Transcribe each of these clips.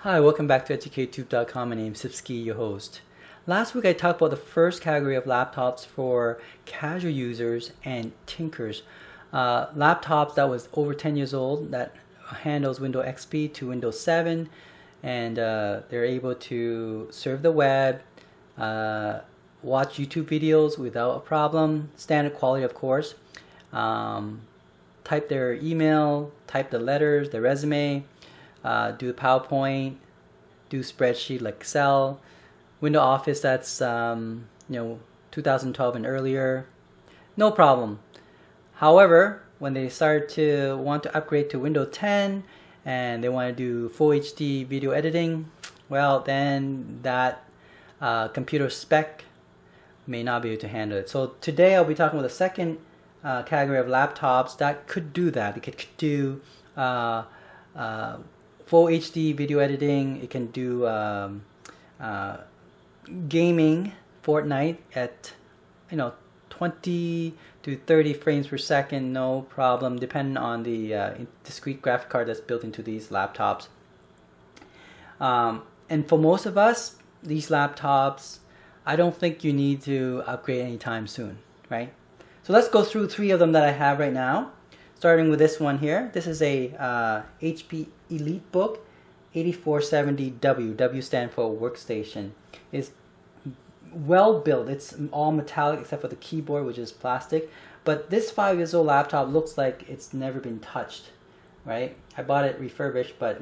Hi, welcome back to EducateTube.com. My name is Sipsky, your host. Last week I talked about the first category of laptops for casual users and tinkers. Laptops that was over 10 years old that handles Windows XP to Windows 7, and they're able to surf the web, watch YouTube videos without a problem, standard quality of course, type their email, type the letters, the resume, do the PowerPoint, do spreadsheet like Excel, Windows Office that's 2012 and earlier, no problem. However, when they start to want to upgrade to Windows 10 and they want to do full HD video editing, well then that computer spec may not be able to handle it. So today I'll be talking about the second category of laptops that could do that. It could do full HD video editing. It can do gaming, Fortnite at 20 to 30 frames per second, no problem, depending on the discrete graphic card that's built into these laptops. And for most of us, these laptops, I don't think you need to upgrade anytime soon, right? So let's go through three of them that I have right now. Starting with this one here. This is a HP EliteBook 8470W. W stands for workstation. It's well built. It's all metallic except for the keyboard, which is plastic. But this 5 years old laptop looks like it's never been touched, right? I bought it refurbished, but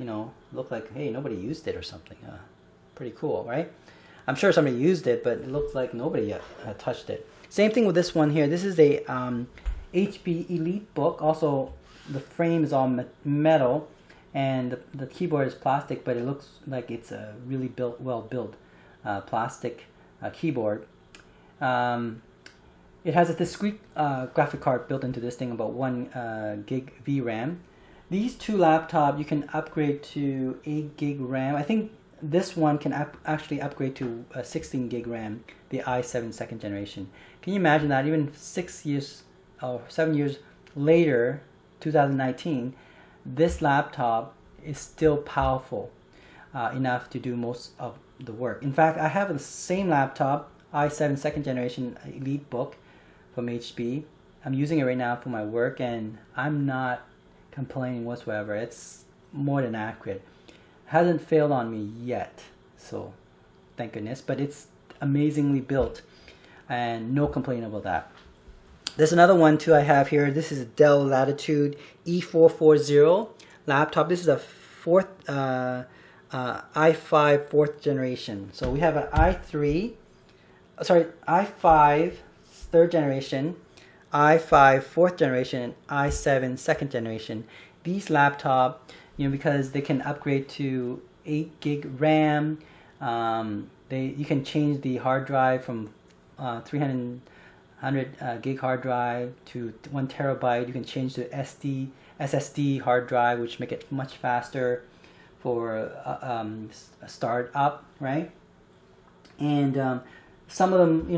looked like, hey, nobody used it or something. Pretty cool, right? I'm sure somebody used it, but it looks like nobody touched it. Same thing with this one here. This is a HP EliteBook. Also, the frame is all metal, and the keyboard is plastic, but it looks like it's a really well built plastic keyboard. It has a discrete graphic card built into this thing, about 1 gig VRAM. These two laptops you can upgrade to 8 gig RAM. I think this one can actually upgrade to 16 gig RAM, the i7 second generation. Can you imagine that? Even 6 years or 7 years later, 2019, this laptop is still powerful enough to do most of the work. In fact, I have the same laptop, i7 second generation EliteBook from HP. I'm using it right now for my work, and I'm not complaining whatsoever. It's more than accurate. Hasn't failed on me yet, so thank goodness. But it's amazingly built, and no complaint about that. There's another one too I have here. This is a Dell Latitude E440 laptop. This is a i5 4th generation. So we have an i5 3rd generation, i5 4th generation, and i7 2nd generation. These laptops, because they can upgrade to 8 gig RAM, you can change the hard drive from 300 gig hard drive to 1 terabyte. You can change to SSD hard drive, which make it much faster for a startup, right? And some of them,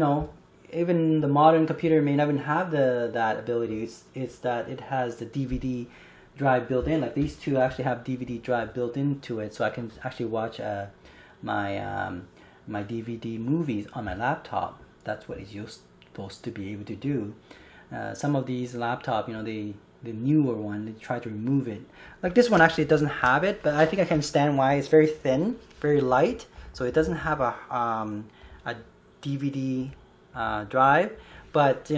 even the modern computer may not even have that ability. It's that it has the DVD drive built in. Like these two actually have DVD drive built into it, so I can actually watch my DVD movies on my laptop. That's what it's supposed to be able to do. Some of these laptops, the newer one, they try to remove it. Like this one actually doesn't have it, but I think I can understand why. It's very thin, very light, so it doesn't have a DVD drive. But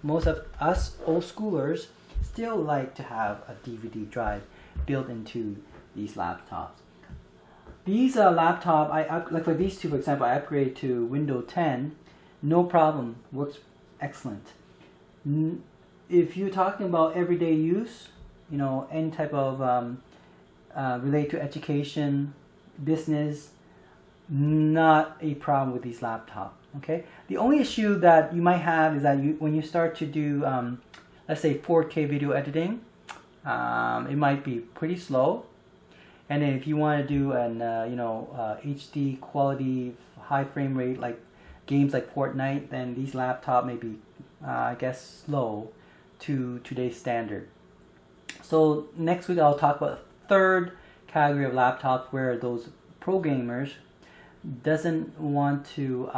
most of us old schoolers still like to have a DVD drive built into these laptops. These laptop, like for these two, for example, I upgrade to Windows 10, no problem, works excellent. If you're talking about everyday use, any type of related to education, business, not a problem with these laptops. Okay. The only issue that you might have is that when you start to do, let's say 4K video editing, it might be pretty slow. And then if you want to do an HD quality, high frame rate like games like Fortnite, then these laptops may be, I guess, slow to today's standard. So next week I'll talk about the third category of laptops where those pro gamers doesn't want to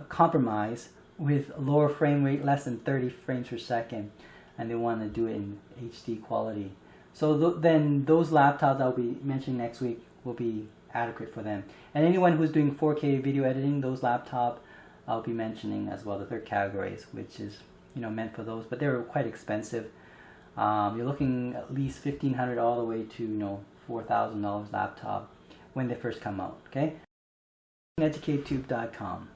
compromise with lower frame rate, less than 30 frames per second, and they want to do it in HD quality. So then those laptops I'll be mentioning next week will be adequate for them. And anyone who's doing 4K video editing, those laptops I'll be mentioning as well, the third categories, which is meant for those, but they're quite expensive. You're looking at least $1,500 all the way to $4,000 laptop when they first come out. Okay, EducateTube.com.